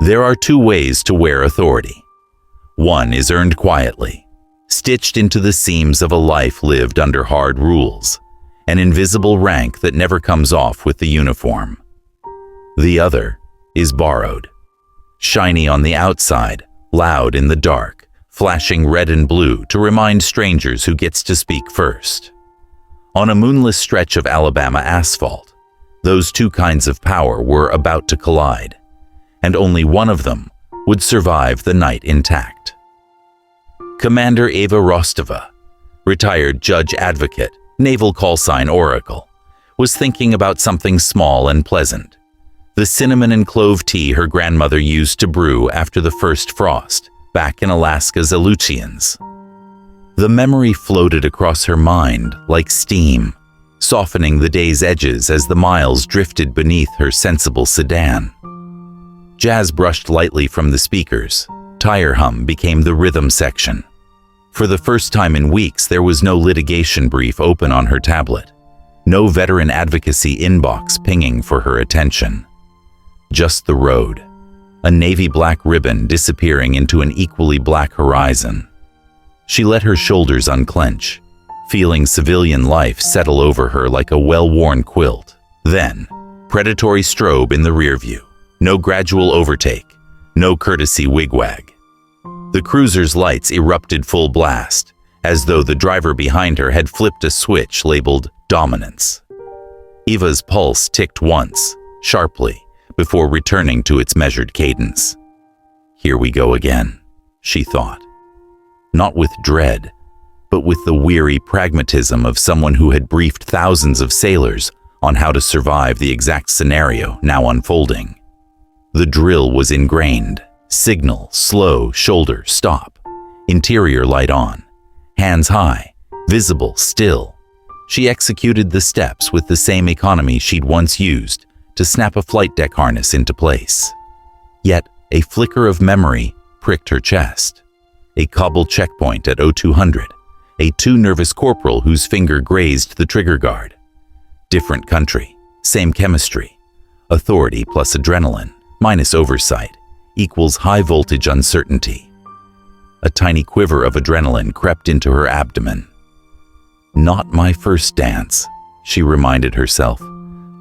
There are two ways to wear authority. One is earned quietly, stitched into the seams of a life lived under hard rules, an invisible rank that never comes off with the uniform. The other is borrowed, shiny on the outside, loud in the dark, flashing red and blue to remind strangers who gets to speak first. On a moonless stretch of Alabama asphalt, those two kinds of power were about to collide, and only one of them would survive the night intact. Commander Eva Rostova, retired judge advocate, naval callsign Oracle, was thinking about something small and pleasant, the cinnamon and clove tea her grandmother used to brew after the first frost back in Alaska's Aleutians. The memory floated across her mind like steam, softening the day's edges as the miles drifted beneath her sensible sedan. Jazz brushed lightly from the speakers. Tire hum became the rhythm section. For the first time in weeks, there was no litigation brief open on her tablet, no veteran advocacy inbox pinging for her attention. Just the road, a navy black ribbon disappearing into an equally black horizon. She let her shoulders unclench, feeling civilian life settle over her like a well-worn quilt. Then, predatory strobe in the rearview. No gradual overtake, no courtesy wigwag. The cruiser's lights erupted full blast, as though the driver behind her had flipped a switch labeled dominance. Eva's pulse ticked once, sharply, before returning to its measured cadence. Here we go again, she thought. Not with dread, but with the weary pragmatism of someone who had briefed thousands of sailors on how to survive the exact scenario now unfolding. The drill was ingrained. Signal, slow, shoulder, stop. Interior light on. Hands high, visible, still. She executed the steps with the same economy she'd once used to snap a flight deck harness into place. Yet, a flicker of memory pricked her chest. A cobbled checkpoint at 0200. A too-nervous corporal whose finger grazed the trigger guard. Different country, same chemistry. Authority plus adrenaline minus oversight equals high-voltage uncertainty. A tiny quiver of adrenaline crept into her abdomen. Not my first dance, she reminded herself,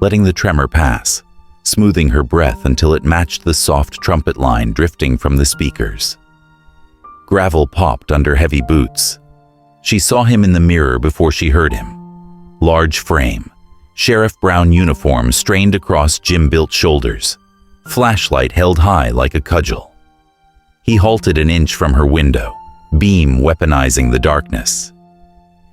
letting the tremor pass, smoothing her breath until it matched the soft trumpet line drifting from the speakers. Gravel popped under heavy boots. She saw him in the mirror before she heard him. Large frame, sheriff brown uniform strained across gym-built shoulders, flashlight held high like a cudgel. He halted an inch from her window, beam weaponizing the darkness.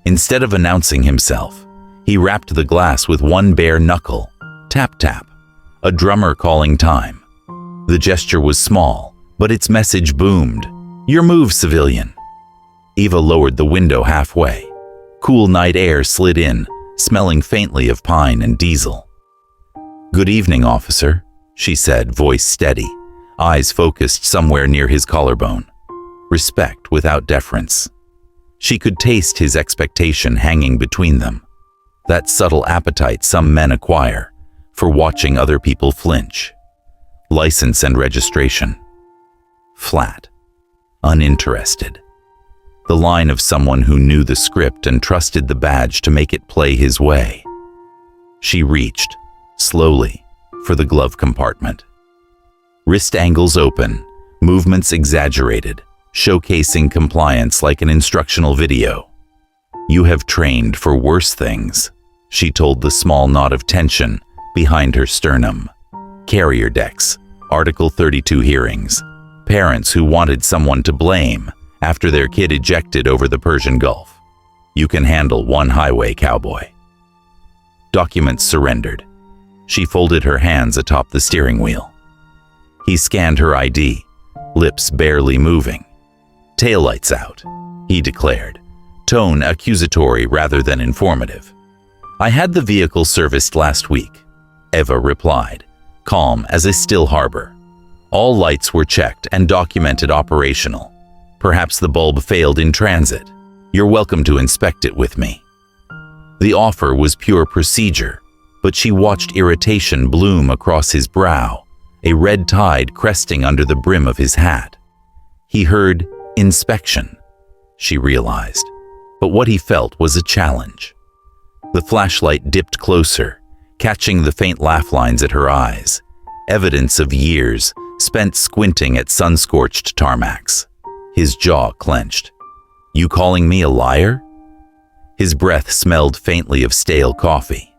Instead of announcing himself, he rapped the glass with one bare knuckle. Tap tap, a drummer calling time. The gesture was small, but its message boomed. Your move, civilian. Eva lowered the window halfway. Cool night air slid in, smelling faintly of pine and diesel. Good evening, officer, she said, voice steady, eyes focused somewhere near his collarbone. Respect without deference. She could taste his expectation hanging between them. That subtle appetite some men acquire for watching other people flinch. License and registration. Flat. Uninterested. The line of someone who knew the script and trusted the badge to make it play his way. She reached, slowly, for the glove compartment. Wrist angles open, movements exaggerated, showcasing compliance like an instructional video. You have trained for worse things, she told the small knot of tension behind her sternum. Carrier decks, Article 32 hearings, parents who wanted someone to blame after their kid ejected over the Persian Gulf. You can handle one highway, cowboy. Documents surrendered. She folded her hands atop the steering wheel. He scanned her ID, lips barely moving. Taillights out, he declared, tone accusatory rather than informative. I had the vehicle serviced last week, Eva replied, calm as a still harbor. All lights were checked and documented operational. Perhaps the bulb failed in transit. You're welcome to inspect it with me. The offer was pure procedure, but she watched irritation bloom across his brow a red tide cresting under the brim of his hat. He heard inspection, she realized, but what he felt was a challenge. The flashlight dipped closer, catching the faint laugh lines at her eyes, evidence of years spent squinting at sun-scorched tarmacs. His jaw clenched. "You calling me a liar?" His breath smelled faintly of stale coffee.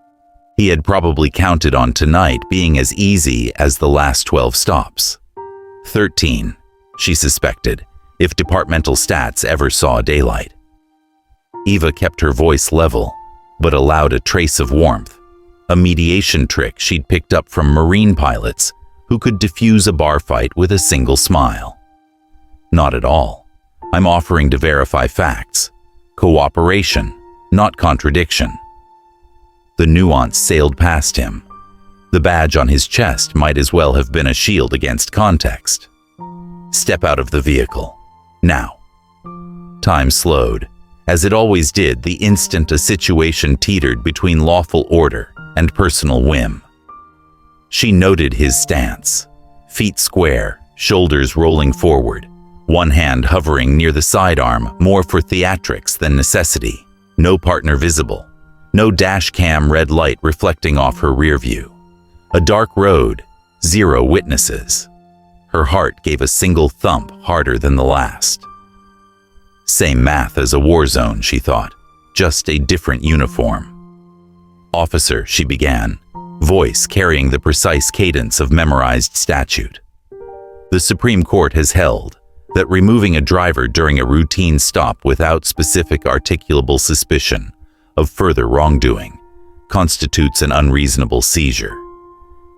He had probably counted on tonight being as easy as the last 12 stops. 13, she suspected, if departmental stats ever saw daylight. Eva kept her voice level, but allowed a trace of warmth, a mediation trick she'd picked up from Marine pilots who could diffuse a bar fight with a single smile. "Not at all. I'm offering to verify facts. Cooperation, not contradiction." The nuance sailed past him. The badge on his chest might as well have been a shield against context. "Step out of the vehicle. Now." Time slowed, as it always did the instant a situation teetered between lawful order and personal whim. She noted his stance, feet square, shoulders rolling forward, one hand hovering near the sidearm more for theatrics than necessity. No partner visible, no dash cam red light reflecting off her rear view. A dark road, zero witnesses. Her heart gave a single thump harder than the last. Same math as a war zone, she thought, just a different uniform. "Officer," she began, voice carrying the precise cadence of memorized statute. "The Supreme Court has held that removing a driver during a routine stop without specific articulable suspicion of further wrongdoing constitutes an unreasonable seizure.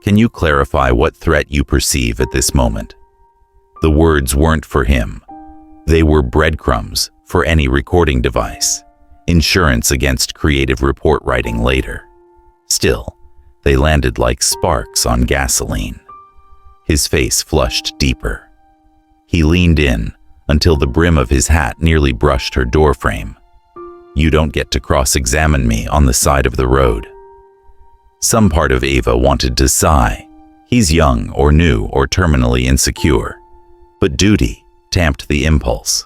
Can you clarify what threat you perceive at this moment?" The words weren't for him. They were breadcrumbs for any recording device, insurance against creative report writing later. Still, they landed like sparks on gasoline. His face flushed deeper. He leaned in until the brim of his hat nearly brushed her doorframe. "You don't get to cross-examine me on the side of the road." Some part of Ava wanted to sigh. He's young or new or terminally insecure. But duty tamped the impulse.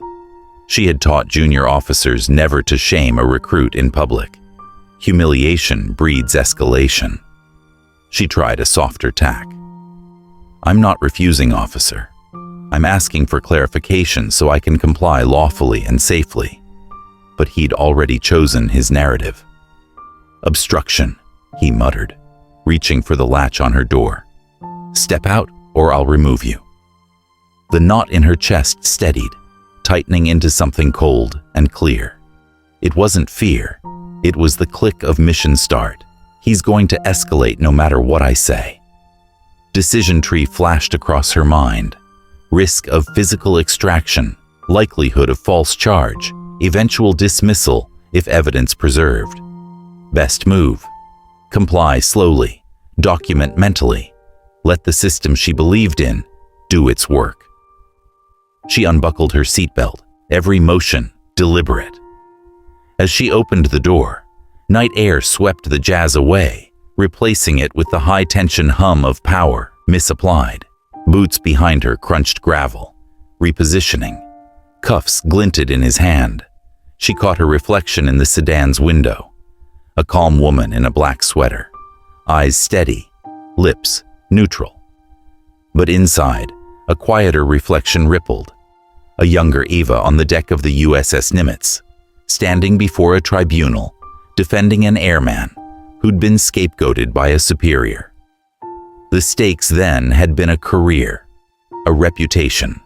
She had taught junior officers never to shame a recruit in public. Humiliation breeds escalation. She tried a softer tack. "I'm not refusing, officer. I'm asking for clarification so I can comply lawfully and safely." But he'd already chosen his narrative. "Obstruction," he muttered, reaching for the latch on her door. "Step out or I'll remove you." The knot in her chest steadied, tightening into something cold and clear. It wasn't fear. It was the click of mission start. He's going to escalate no matter what I say. Decision tree flashed across her mind. Risk of physical extraction, likelihood of false charge, eventual dismissal if evidence preserved. Best move. Comply slowly, document mentally. Let the system she believed in do its work. She unbuckled her seatbelt, every motion deliberate. As she opened the door, night air swept the jazz away, replacing it with the high-tension hum of power misapplied. Boots behind her crunched gravel, repositioning. Cuffs glinted in his hand. She caught her reflection in the sedan's window. A calm woman in a black sweater, eyes steady, lips neutral. But inside, a quieter reflection rippled. A younger Eva on the deck of the USS Nimitz, standing before a tribunal, defending an airman who'd been scapegoated by a superior. The stakes then had been a career, a reputation.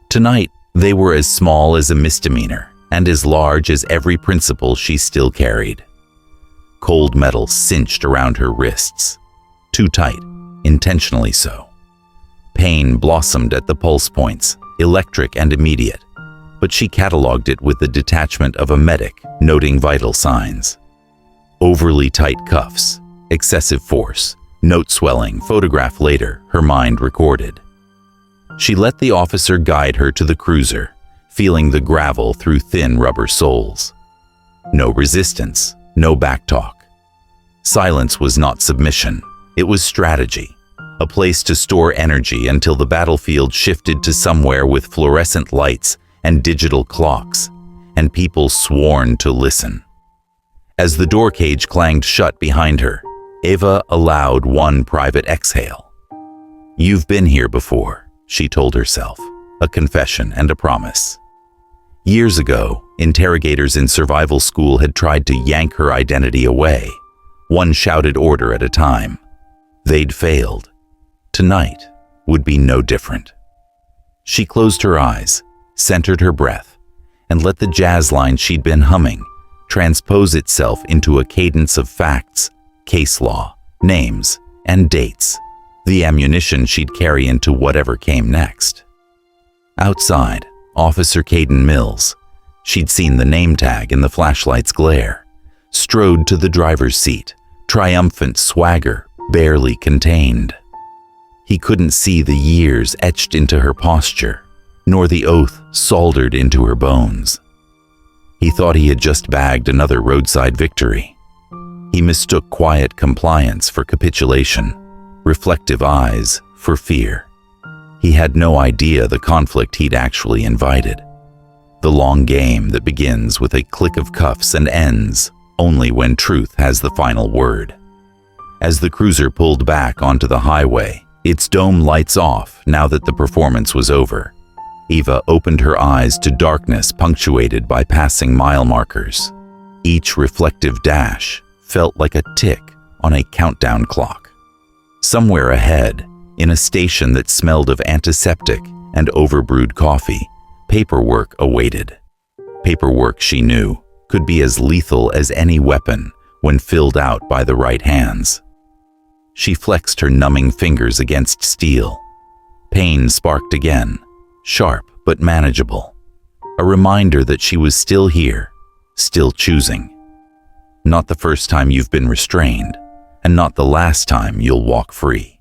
Tonight, they were as small as a misdemeanor and as large as every principle she still carried. Cold metal cinched around her wrists, too tight, intentionally so. Pain blossomed at the pulse points, electric and immediate, but she cataloged it with the detachment of a medic noting vital signs. Overly tight cuffs, excessive force, note swelling, photograph later, her mind recorded. She let the officer guide her to the cruiser, feeling the gravel through thin rubber soles. No resistance, no backtalk. Silence was not submission, it was strategy. a place to store energy until the battlefield shifted to somewhere with fluorescent lights and digital clocks, and people sworn to listen. As the door cage clanged shut behind her, Eva allowed one private exhale. "You've been here before," she told herself, a confession and a promise. Years ago, interrogators in survival school had tried to yank her identity away, one shouted order at a time. They'd failed. Tonight would be no different. She closed her eyes, centered her breath, and let the jazz line she'd been humming transpose itself into a cadence of facts, case law, names, and dates, the ammunition she'd carry into whatever came next. Outside, Officer Caden Mills, she'd seen the name tag in the flashlight's glare, strode to the driver's seat, triumphant swagger barely contained. He couldn't see the years etched into her posture, nor the oath soldered into her bones. He thought he had just bagged another roadside victory. He mistook quiet compliance for capitulation, reflective eyes for fear. He had no idea the conflict he'd actually invited. The long game that begins with a click of cuffs and ends only when truth has the final word. As the cruiser pulled back onto the highway, its dome lights off now that the performance was over, Eva opened her eyes to darkness punctuated by passing mile markers. Each reflective dash felt like a tick on a countdown clock. Somewhere ahead, in a station that smelled of antiseptic and overbrewed coffee, paperwork awaited. Paperwork she knew could be as lethal as any weapon when filled out by the right hands. She flexed her numbing fingers against steel. Pain sparked again, sharp but manageable. A reminder that she was still here, still choosing. Not the first time you've been restrained, and not the last time you'll walk free.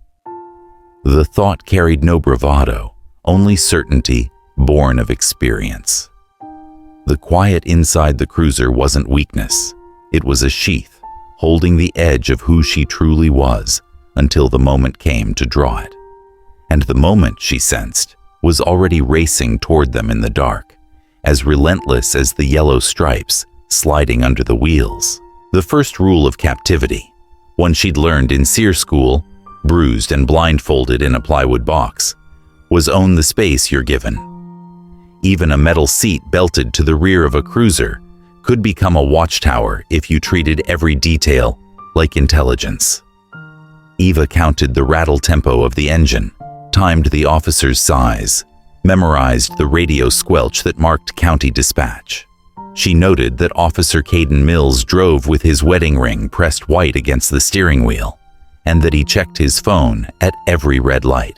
The thought carried no bravado, only certainty born of experience. The quiet inside the cruiser wasn't weakness. It was a sheath, holding the edge of who she truly was until the moment came to draw it. And the moment, she sensed, was already racing toward them in the dark, as relentless as the yellow stripes sliding under the wheels. The first rule of captivity, one she'd learned in SEER school, bruised and blindfolded in a plywood box, was own the space you're given. Even a metal seat belted to the rear of a cruiser could become a watchtower if you treated every detail like intelligence. Eva counted the rattle tempo of the engine, timed the officer's size, memorized the radio squelch that marked county dispatch. She noted that Officer Caden Mills drove with his wedding ring pressed white against the steering wheel, and that he checked his phone at every red light,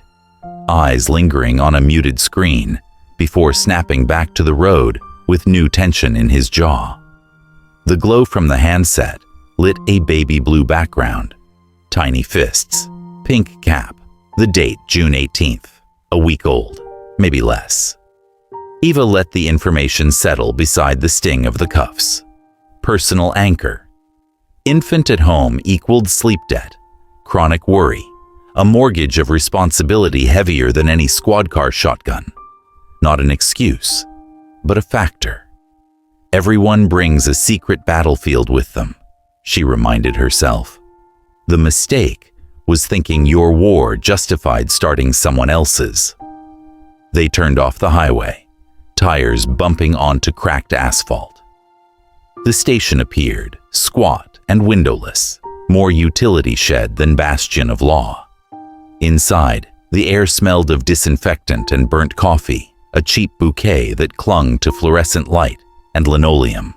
eyes lingering on a muted screen before snapping back to the road with new tension in his jaw. The glow from the handset lit a baby blue background, tiny fists, pink cap, the date June 18th, a week old, maybe less. Eva let the information settle beside the sting of the cuffs. Personal anchor. Infant at home equaled sleep debt, chronic worry, a mortgage of responsibility heavier than any squad car shotgun. Not an excuse, but a factor. Everyone brings a secret battlefield with them, she reminded herself. The mistake was thinking your war justified starting someone else's. They turned off the highway, tires bumping onto cracked asphalt. The station appeared, squat and windowless, more utility shed than bastion of law. Inside, the air smelled of disinfectant and burnt coffee, a cheap bouquet that clung to fluorescent light and linoleum.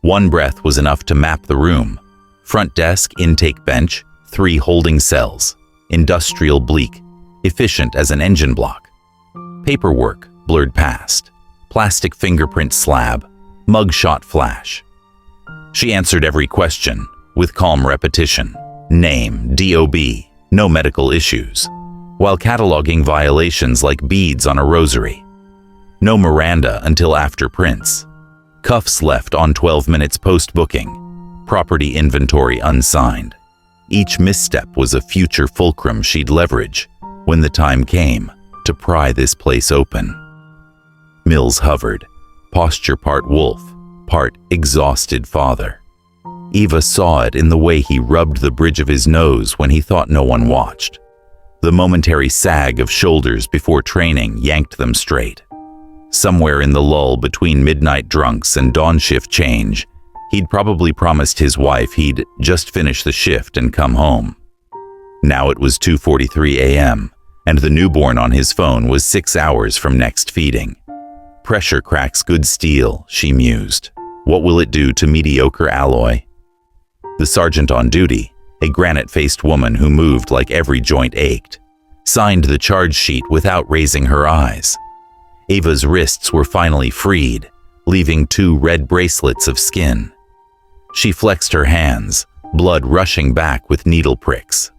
One breath was enough to map the room. Front desk, intake bench, 3 holding cells, industrial bleak, efficient as an engine block. Paperwork blurred past, plastic fingerprint slab, mugshot flash. She answered every question with calm repetition, name, DOB, no medical issues, while cataloging violations like beads on a rosary. No Miranda until after Prince. Cuffs left on 12 minutes post-booking. Property inventory unsigned. Each misstep was a future fulcrum she'd leverage when the time came to pry this place open. Mills hovered, posture part wolf, part exhausted father. Eva saw it in the way he rubbed the bridge of his nose when he thought no one watched. The momentary sag of shoulders before training yanked them straight. Somewhere in the lull between midnight drunks and dawn shift change, he'd probably promised his wife he'd just finish the shift and come home. Now it was 2:43 a.m., and the newborn on his phone was 6 hours from next feeding. Pressure cracks good steel, she mused. What will it do to mediocre alloy? The sergeant on duty, a granite-faced woman who moved like every joint ached, signed the charge sheet without raising her eyes. Ava's wrists were finally freed, leaving 2 red bracelets of skin. She flexed her hands, blood rushing back with needle pricks.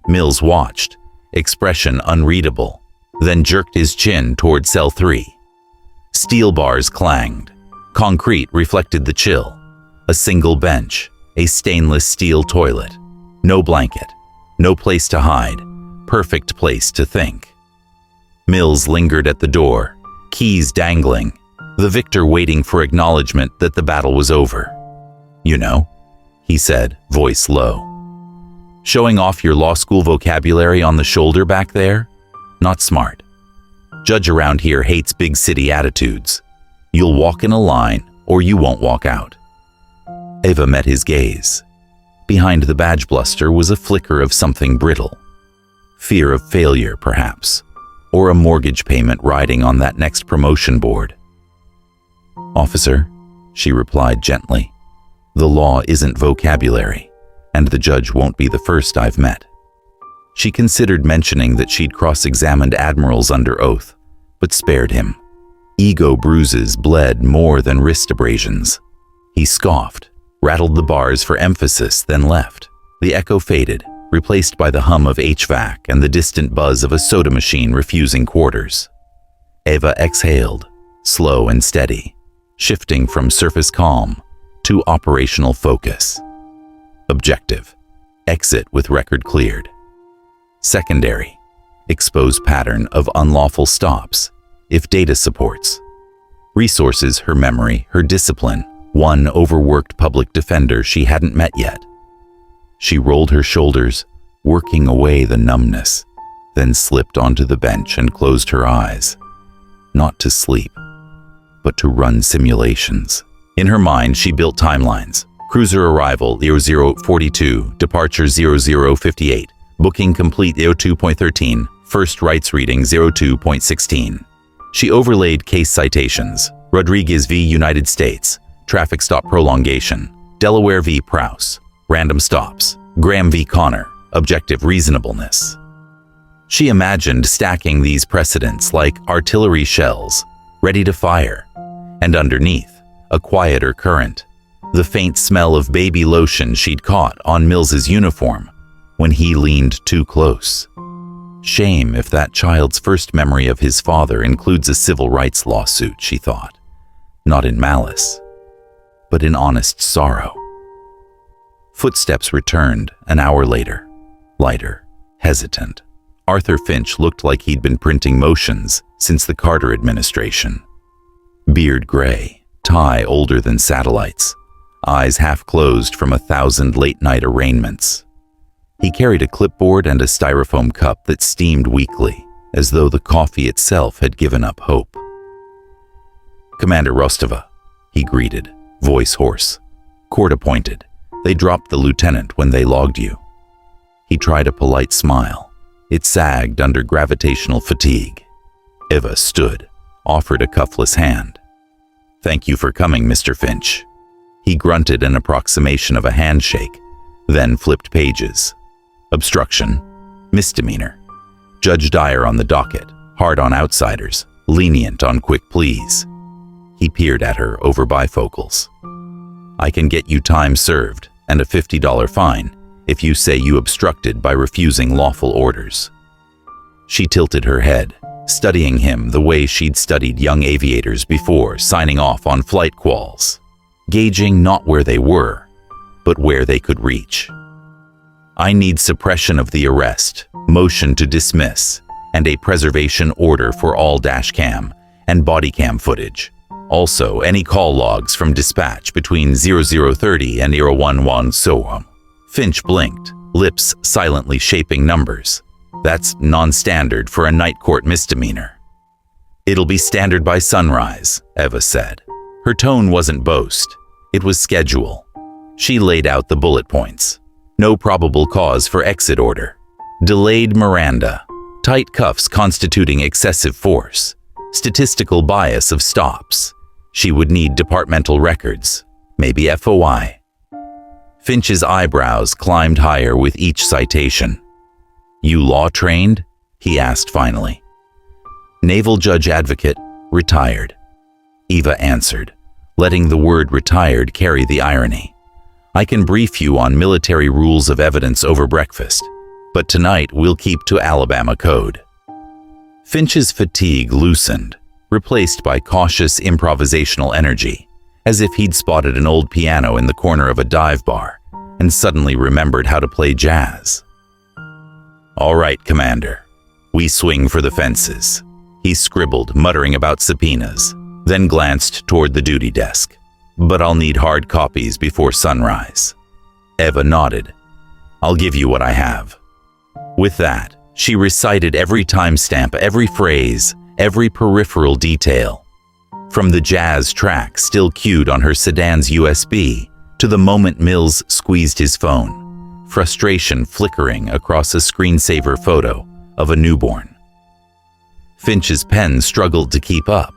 Mills watched, expression unreadable, then jerked his chin toward cell 3. Steel bars clanged. Concrete reflected the chill. A single bench, a stainless steel toilet. No blanket, no place to hide, perfect place to think. Mills lingered at the door, keys dangling, the victor waiting for acknowledgement that the battle was over. "You know," he said, voice low. "Showing off your law school vocabulary on the shoulder back there? Not smart. Judge around here hates big city attitudes. You'll walk in a line or you won't walk out." Ava met his gaze. Behind the badge bluster was a flicker of something brittle. Fear of failure, perhaps, or a mortgage payment riding on that next promotion board. "Officer," she replied gently, "the law isn't vocabulary, and the judge won't be the first I've met." She considered mentioning that she'd cross-examined admirals under oath, but spared him. Ego bruises bled more than wrist abrasions. He scoffed, rattled the bars for emphasis, then left. The echo faded, replaced by the hum of HVAC and the distant buzz of a soda machine refusing quarters. Ava exhaled, slow and steady, shifting from surface calm to operational focus. Objective: exit with record cleared. Secondary: expose pattern of unlawful stops, if data supports. Resources: her memory, her discipline, one overworked public defender she hadn't met yet. She rolled her shoulders, working away the numbness, then slipped onto the bench and closed her eyes. Not to sleep, but to run simulations. In her mind, she built timelines. Cruiser arrival 0042, departure 0058, booking complete 02.13, first rights reading 02.16. She overlaid case citations: Rodriguez v. United States, traffic stop prolongation; Delaware v. Prowse, random stops; Graham v. Connor, objective reasonableness. She imagined stacking these precedents like artillery shells, ready to fire, and underneath, a quieter current, the faint smell of baby lotion she'd caught on Mills's uniform when he leaned too close. Shame if that child's first memory of his father includes a civil rights lawsuit, she thought. Not in malice, but in honest sorrow. Footsteps returned an hour later, lighter, hesitant. Arthur Finch looked like he'd been printing motions since the Carter administration. Beard gray, tie older than satellites, eyes half closed from 1,000 late-night arraignments. He carried a clipboard and a styrofoam cup that steamed weakly, as though the coffee itself had given up hope. "Commander Rostova," he greeted, voice hoarse. "Court appointed. They dropped the lieutenant when they logged you." He tried a polite smile. It sagged under gravitational fatigue. Eva stood, offered a cuffless hand. "Thank you for coming, Mr. Finch." He grunted an approximation of a handshake, then flipped pages. Obstruction, misdemeanor. Judge Dyer on the docket, hard on outsiders, lenient on quick pleas. He peered at her over bifocals. "I can get you time served and a $50 fine if you say you obstructed by refusing lawful orders." She tilted her head, studying him the way she'd studied young aviators before signing off on flight quals, gauging not where they were, but where they could reach. I need suppression of the arrest, motion to dismiss, and a preservation order for all dashcam and bodycam footage. Also, any call logs from dispatch between 0030 and 011 so. Finch blinked, lips silently shaping numbers. That's non-standard for a night court misdemeanor. It'll be standard by sunrise, Eva said. Her tone wasn't boast. It was schedule. She laid out the bullet points. No probable cause for exit order. Delayed Miranda. Tight cuffs constituting excessive force. Statistical bias of stops. She would need departmental records. Maybe FOI. Finch's eyebrows climbed higher with each citation. You law-trained? He asked finally. Naval Judge Advocate, retired. Eva answered, letting the word retired carry the irony. I can brief you on military rules of evidence over breakfast, but tonight we'll keep to Alabama code. Finch's fatigue loosened, replaced by cautious improvisational energy, as if he'd spotted an old piano in the corner of a dive bar and suddenly remembered how to play jazz. All right, Commander. We swing for the fences. He scribbled, muttering about subpoenas, then glanced toward the duty desk. But I'll need hard copies before sunrise. Eva nodded. I'll give you what I have. With that, she recited every timestamp, every phrase, every peripheral detail. From the jazz track still queued on her sedan's USB to the moment Mills squeezed his phone, frustration flickering across a screensaver photo of a newborn. Finch's pen struggled to keep up.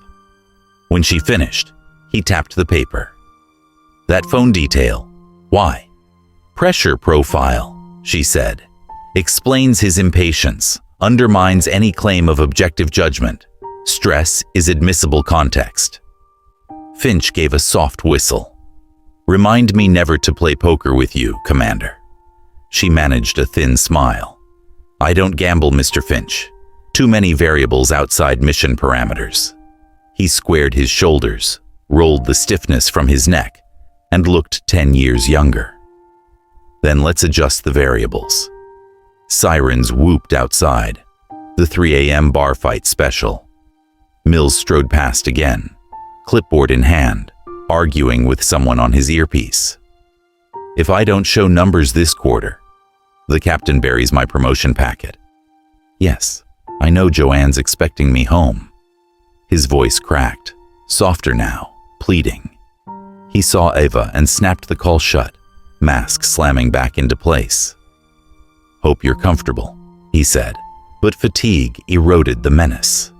When she finished, he tapped the paper. That phone detail. Why? Pressure profile, she said. Explains his impatience, undermines any claim of objective judgment. Stress is admissible context. Finch gave a soft whistle. Remind me never to play poker with you, Commander. She managed a thin smile. I don't gamble, Mr. Finch. Too many variables outside mission parameters. He squared his shoulders, rolled the stiffness from his neck, and looked 10 years younger. Then let's adjust the variables. Sirens whooped outside. The 3 a.m. bar fight special. Mills strode past again, clipboard in hand, arguing with someone on his earpiece. If I don't show numbers this quarter, the captain buries my promotion packet. Yes, I know Joanne's expecting me home. His voice cracked, softer now, pleading. He saw Eva and snapped the call shut, mask slamming back into place. Hope you're comfortable, he said, but fatigue eroded the menace.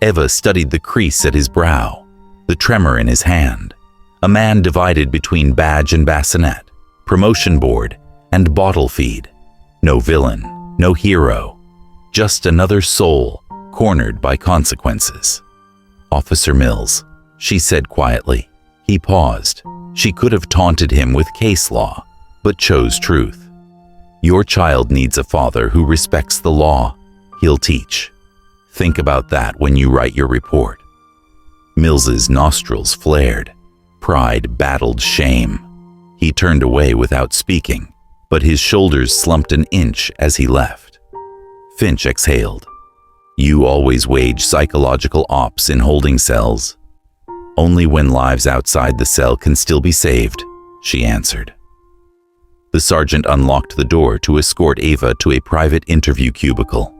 Eva studied the crease at his brow, the tremor in his hand, a man divided between badge and bassinet, promotion board and bottle feed. No villain, no hero, just another soul cornered by consequences. Officer Mills, she said quietly. He paused. She could have taunted him with case law, but chose truth. Your child needs a father who respects the law. He'll teach. Think about that when you write your report. Mills's nostrils flared. Pride battled shame. He turned away without speaking, but his shoulders slumped an inch as he left. Finch exhaled. You always wage psychological ops in holding cells. Only when lives outside the cell can still be saved, she answered. The sergeant unlocked the door to escort Eva to a private interview cubicle.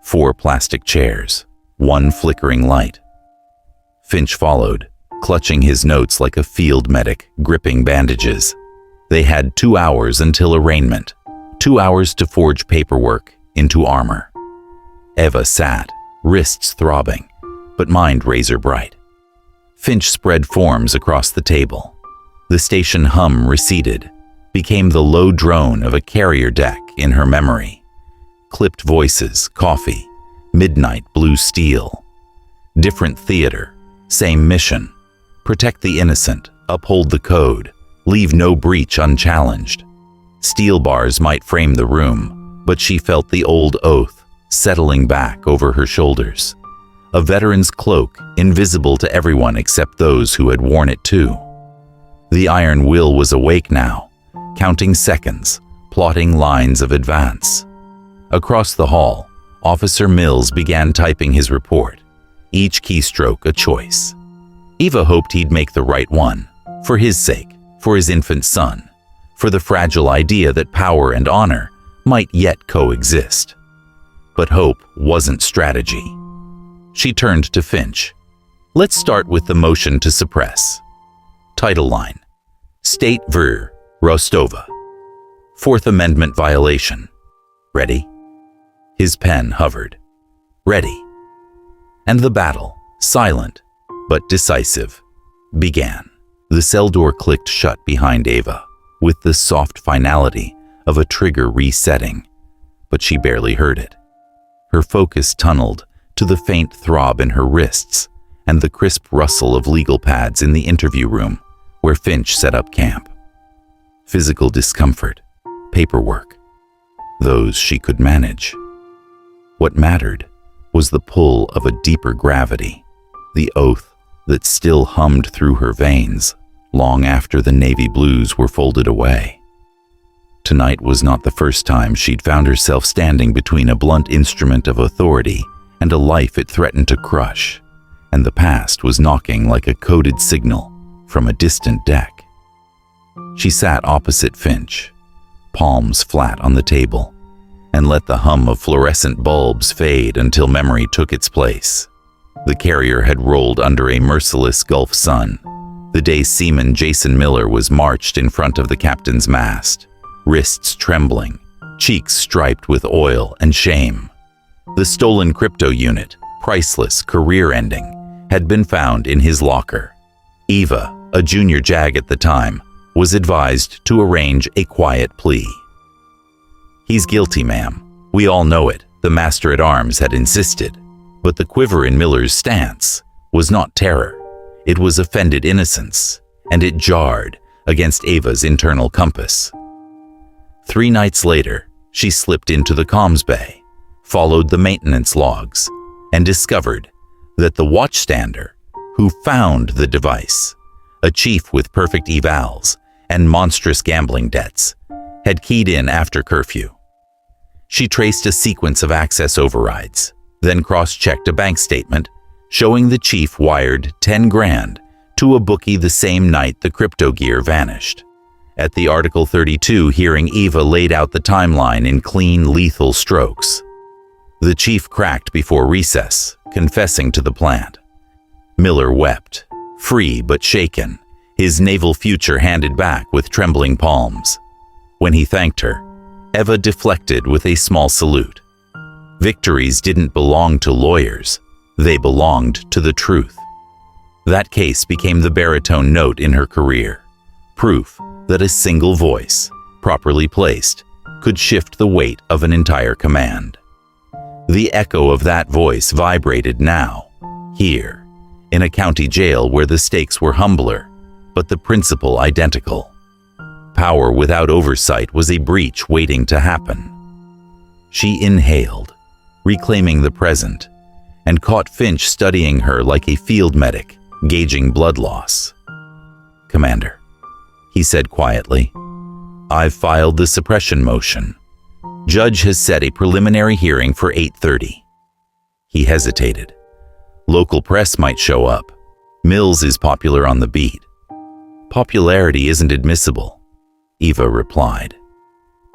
4 plastic chairs, 1 flickering light. Finch followed, clutching his notes like a field medic gripping bandages. They had 2 hours until arraignment, 2 hours to forge paperwork into armor. Eva sat, wrists throbbing, but mind razor bright. Finch spread forms across the table. The station hum receded, became the low drone of a carrier deck in her memory. Clipped voices, coffee, midnight blue steel. Different theater, same mission. Protect the innocent, uphold the code, leave no breach unchallenged. Steel bars might frame the room, but she felt the old oath settling back over her shoulders. A veteran's cloak, invisible to everyone except those who had worn it too. The iron will was awake now, counting seconds, plotting lines of advance. Across the hall, Officer Mills began typing his report, each keystroke a choice. Eva hoped he'd make the right one, for his sake, for his infant son, for the fragile idea that power and honor might yet coexist. But hope wasn't strategy. She turned to Finch. Let's start with the motion to suppress. Title line: State v. Rostova. Fourth Amendment violation. Ready? His pen hovered. Ready. And the battle, silent but decisive, began. The cell door clicked shut behind Eva, with the soft finality of a trigger resetting, but she barely heard it. Her focus tunneled to the faint throb in her wrists and the crisp rustle of legal pads in the interview room where Finch set up camp. Physical discomfort, paperwork, those she could manage. What mattered was the pull of a deeper gravity, the oath that still hummed through her veins long after the navy blues were folded away. Tonight was not the first time she'd found herself standing between a blunt instrument of authority and a life it threatened to crush, and the past was knocking like a coded signal from a distant deck. She sat opposite Finch, palms flat on the table, and let the hum of fluorescent bulbs fade until memory took its place. The carrier had rolled under a merciless Gulf sun, the day seaman Jason Miller was marched in front of the captain's mast, wrists trembling, cheeks striped with oil and shame. The stolen crypto unit, priceless, career-ending, had been found in his locker. Eva, a junior JAG at the time, was advised to arrange a quiet plea. "He's guilty, ma'am. We all know it," the master-at-arms had insisted. But the quiver in Miller's stance was not terror. It was offended innocence, and it jarred against Eva's internal compass. 3 nights later, she slipped into the comms bay, followed the maintenance logs, and discovered that the watchstander who found the device, a chief with perfect evals and monstrous gambling debts, had keyed in after curfew. She traced a sequence of access overrides, then cross-checked a bank statement showing the chief wired 10 grand to a bookie the same night the crypto gear vanished. At the Article 32 hearing, Eva laid out the timeline in clean, lethal strokes. The chief cracked before recess, confessing to the plant. Miller wept, free but shaken, his naval future handed back with trembling palms. When he thanked her, Eva deflected with a small salute. Victories didn't belong to lawyers, they belonged to the truth. That case became the baritone note in her career, proof that a single voice, properly placed, could shift the weight of an entire command. The echo of that voice vibrated now, here, in a county jail where the stakes were humbler, but the principle identical. Power without oversight was a breach waiting to happen. She inhaled, reclaiming the present, and caught Finch studying her like a field medic, gauging blood loss. "Commander," he said quietly, "I've filed the suppression motion. Judge has set a preliminary hearing for 8:30. He hesitated. "Local press might show up. Mills is popular on the beat." "Popularity isn't admissible," Eva replied.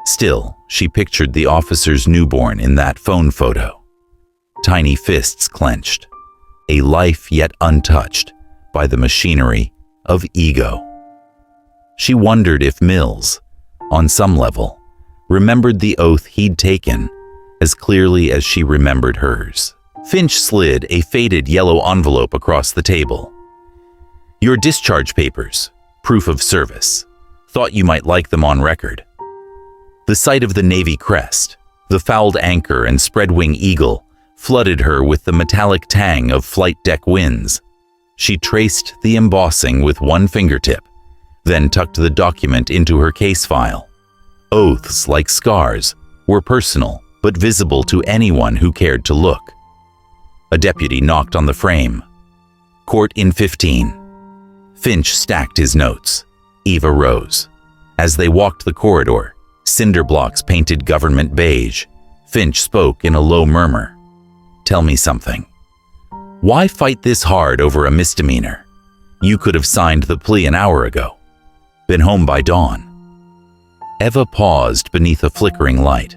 Still, she pictured the officer's newborn in that phone photo. Tiny fists clenched, a life yet untouched by the machinery of ego. She wondered if Mills, on some level, remembered the oath he'd taken as clearly as she remembered hers. Finch slid a faded yellow envelope across the table. "Your discharge papers, proof of service. Thought you might like them on record." The sight of the Navy crest, the fouled anchor and spread-wing eagle, flooded her with the metallic tang of flight deck winds. She traced the embossing with one fingertip, then tucked the document into her case file. Oaths, like scars, were personal but visible to anyone who cared to look. A deputy knocked on the frame. "Court in 15. Finch stacked his notes. Eva rose. As they walked the corridor, Cinder blocks painted government beige. Finch spoke in a low murmur. "Tell me something. Why fight this hard over a misdemeanor? You could have signed the plea an hour ago. Been home by dawn." Eva paused beneath a flickering light.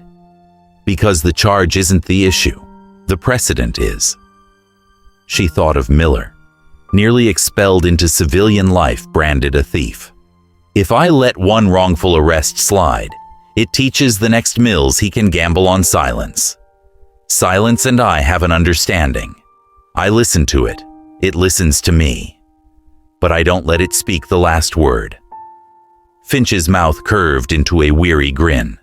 "Because the charge isn't the issue. The precedent is." She thought of Miller, nearly expelled into civilian life, branded a thief. If I let one wrongful arrest slide, it teaches the next Mills he can gamble on silence. Silence and I have an understanding. I listen to it. It listens to me. But I don't let it speak the last word. Finch's mouth curved into a weary grin.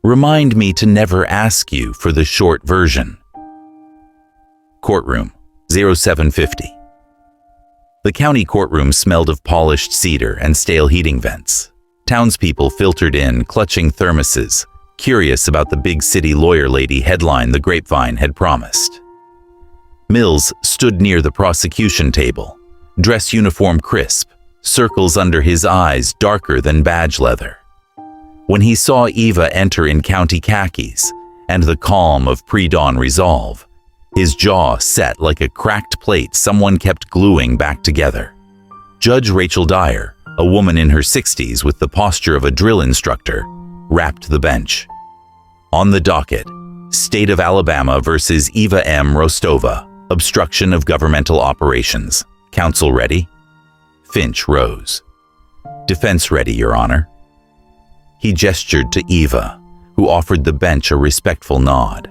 "Remind me to never ask you for the short version." Courtroom, 0750. The county courtroom smelled of polished cedar and stale heating vents. Townspeople filtered in, clutching thermoses, curious about the big city lawyer lady headline the Grapevine had promised. Mills stood near the prosecution table, dress uniform crisp, circles under his eyes darker than badge leather. When he saw Eva enter in county khakis and the calm of pre-dawn resolve, his jaw set like a cracked plate someone kept gluing back together. Judge Rachel Dyer, a woman in her 60s with the posture of a drill instructor, rapped the bench. On the docket, State of Alabama versus Eva M. Rostova, obstruction of governmental operations. Counsel ready? Finch rose. Defense ready, Your Honor. He gestured to Eva, who offered the bench a respectful nod.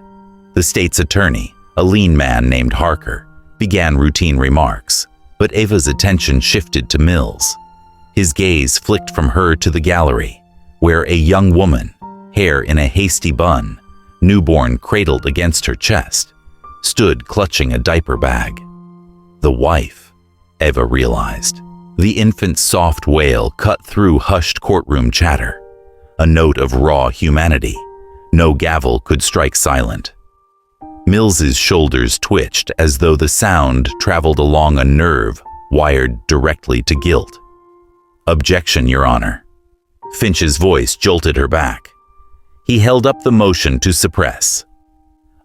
The state's attorney, a lean man named Harker, began routine remarks, but Eva's attention shifted to Mills. His gaze flicked from her to the gallery, where a young woman, hair in a hasty bun, newborn cradled against her chest, stood clutching a diaper bag. The wife, Eva realized. The infant's soft wail cut through hushed courtroom chatter, a note of raw humanity. No gavel could strike silent. Mills's shoulders twitched as though the sound traveled along a nerve wired directly to guilt. Objection, Your Honor. Finch's voice jolted her back. He held up the motion to suppress.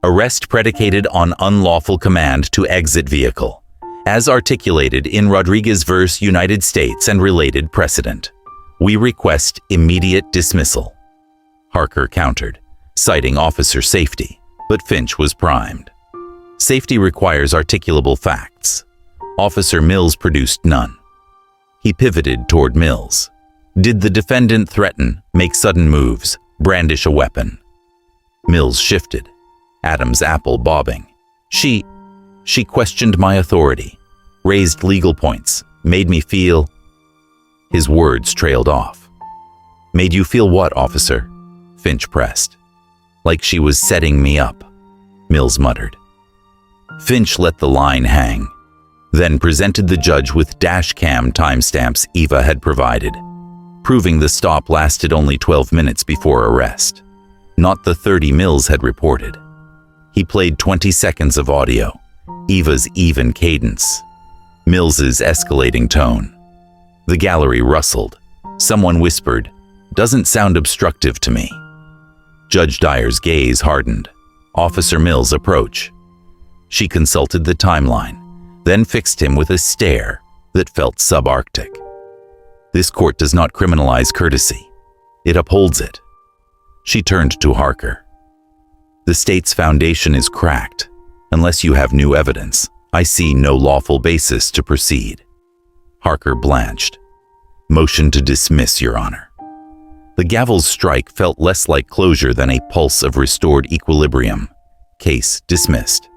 Arrest predicated on unlawful command to exit vehicle, as articulated in Rodriguez v. United States and related precedent. We request immediate dismissal. Harker countered, citing officer safety, but Finch was primed. Safety requires articulable facts. Officer Mills produced none. He pivoted toward Mills. Did the defendant threaten, make sudden moves, brandish a weapon? Mills shifted, Adam's apple bobbing. She questioned my authority, raised legal points, made me feel... His words trailed off. Made you feel what, officer? Finch pressed. Like she was setting me up, Mills muttered. Finch let the line hang, then presented the judge with dash cam timestamps Eva had provided, proving the stop lasted only 12 minutes before arrest, not the 30 Mills had reported. He played 20 seconds of audio, Eva's even cadence, Mills's escalating tone. The gallery rustled. Someone whispered, "Doesn't sound obstructive to me." Judge Dyer's gaze hardened. Officer Mills approach. She consulted the timeline, then fixed him with a stare that felt subarctic. This court does not criminalize courtesy. It upholds it. She turned to Harker. The state's foundation is cracked. Unless you have new evidence, I see no lawful basis to proceed. Harker blanched. Motion to dismiss, Your Honor. The gavel's strike felt less like closure than a pulse of restored equilibrium. Case dismissed.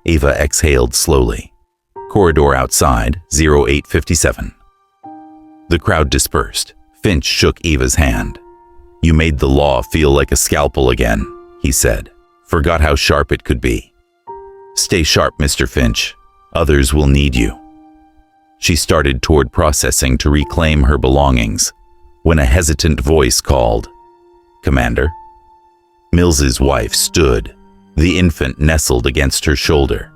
Eva exhaled slowly. Corridor outside, 0857. The crowd dispersed. Finch shook Eva's hand. You made the law feel like a scalpel again, he said. Forgot how sharp it could be. Stay sharp, Mr. Finch. Others will need you. She started toward processing to reclaim her belongings, when a hesitant voice called, Commander? Mills's wife stood, the infant nestled against her shoulder.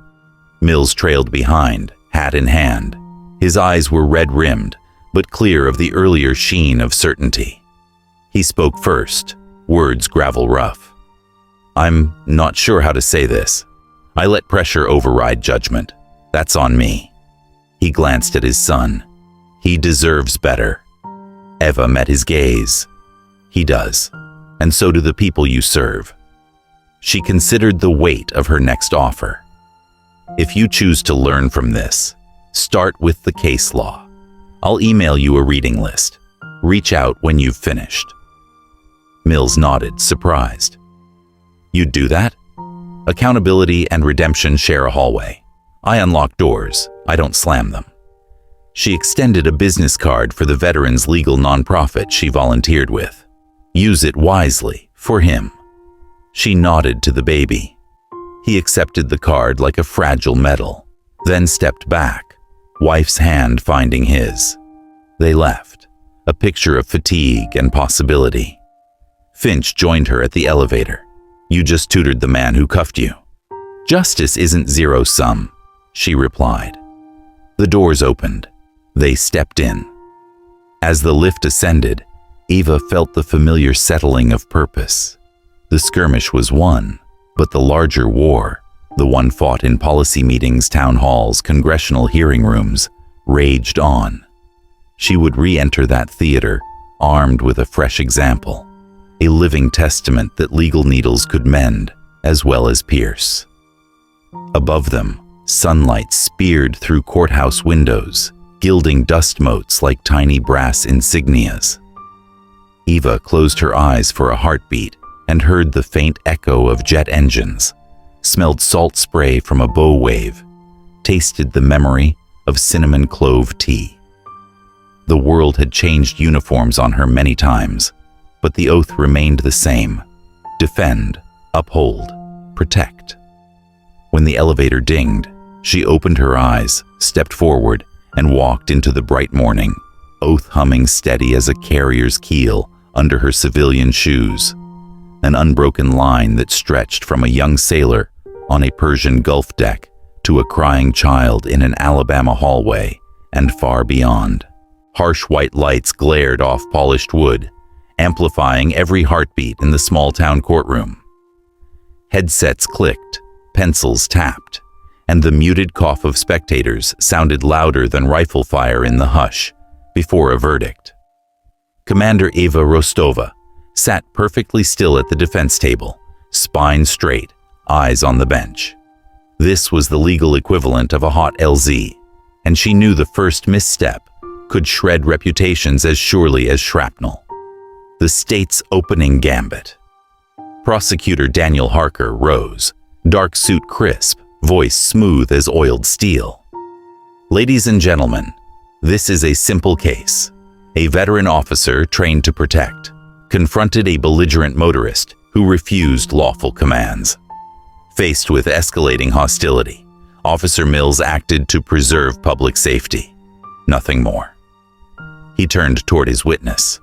Mills trailed behind, hat in hand. His eyes were red-rimmed, but clear of the earlier sheen of certainty. He spoke first, words gravel rough. I'm not sure how to say this. I let pressure override judgment. That's on me. He glanced at his son. He deserves better. Eva met his gaze. He does, and so do the people you serve. She considered the weight of her next offer. If you choose to learn from this, start with the case law. I'll email you a reading list. Reach out when you've finished. Mills nodded, surprised. You'd do that? Accountability and redemption share a hallway. I unlock doors, I don't slam them. She extended a business card for the veterans' legal nonprofit she volunteered with. Use it wisely, for him. She nodded to the baby. He accepted the card like a fragile medal, then stepped back, wife's hand finding his. They left, a picture of fatigue and possibility. Finch joined her at the elevator. You just tutored the man who cuffed you. Justice isn't zero-sum, she replied. The doors opened. They stepped in. As the lift ascended, Eva felt the familiar settling of purpose. The skirmish was won, but the larger war, the one fought in policy meetings, town halls, congressional hearing rooms, raged on. She would re-enter that theater, armed with a fresh example, a living testament that legal needles could mend as well as pierce. Above them, sunlight speared through courthouse windows, gilding dust motes like tiny brass insignias. Eva closed her eyes for a heartbeat and heard the faint echo of jet engines, smelled salt spray from a bow wave, tasted the memory of cinnamon clove tea. The world had changed uniforms on her many times, but the oath remained the same: defend, uphold, protect. When the elevator dinged, she opened her eyes, stepped forward, and walked into the bright morning, oath humming steady as a carrier's keel under her civilian shoes, an unbroken line that stretched from a young sailor on a Persian Gulf deck to a crying child in an Alabama hallway and far beyond. Harsh white lights glared off polished wood, amplifying every heartbeat in the small-town courtroom. Headsets clicked, pencils tapped, and the muted cough of spectators sounded louder than rifle fire in the hush before a verdict. Commander Eva Rostova sat perfectly still at the defense table, spine straight, eyes on the bench. This was the legal equivalent of a hot LZ, and she knew the first misstep could shred reputations as surely as shrapnel. The state's opening gambit. Prosecutor Daniel Harker rose, dark suit crisp, voice smooth as oiled steel. Ladies and gentlemen, this is a simple case. A veteran officer trained to protect confronted a belligerent motorist who refused lawful commands. Faced with escalating hostility, Officer Mills acted to preserve public safety. Nothing more. He turned toward his witness.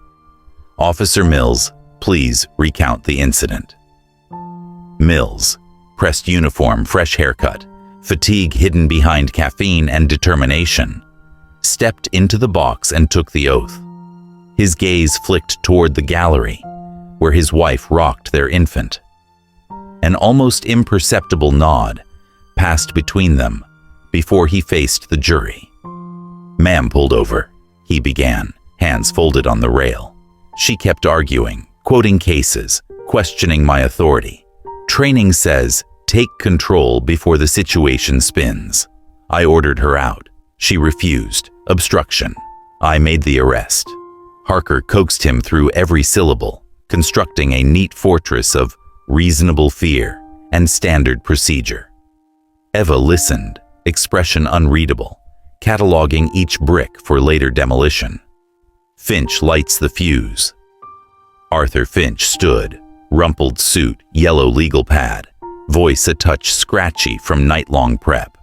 Officer Mills, please recount the incident. Mills, pressed uniform, fresh haircut, fatigue hidden behind caffeine and determination, stepped into the box and took the oath. His gaze flicked toward the gallery, where his wife rocked their infant. An almost imperceptible nod passed between them before he faced the jury. "Ma'am pulled over," he began, hands folded on the rail. She kept arguing, quoting cases, questioning my authority. Training says, take control before the situation spins. I ordered her out. She refused. Obstruction. I made the arrest. Harker coaxed him through every syllable, constructing a neat fortress of reasonable fear and standard procedure. Eva listened, expression unreadable, cataloging each brick for later demolition. Finch lights the fuse. Arthur Finch stood, rumpled suit, yellow legal pad, voice a touch scratchy from night-long prep.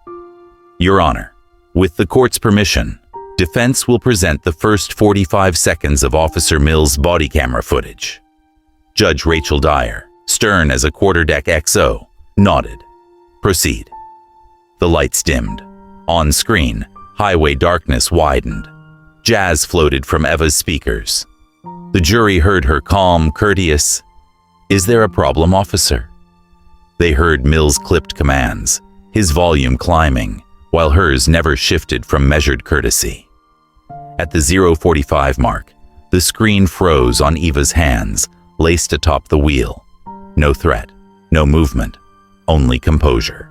Your Honor, with the court's permission, defense will present the first 45 seconds of Officer Mills' body camera footage. Judge Rachel Dyer, stern as a quarterdeck XO, nodded. Proceed. The lights dimmed. On screen, highway darkness widened. Jazz floated from Eva's speakers. The jury heard her calm, courteous, "Is there a problem, officer?" They heard Mills' clipped commands, his volume climbing, while hers never shifted from measured courtesy. At the 0:45 mark, the screen froze on Eva's hands, laced atop the wheel. No threat, no movement, only composure.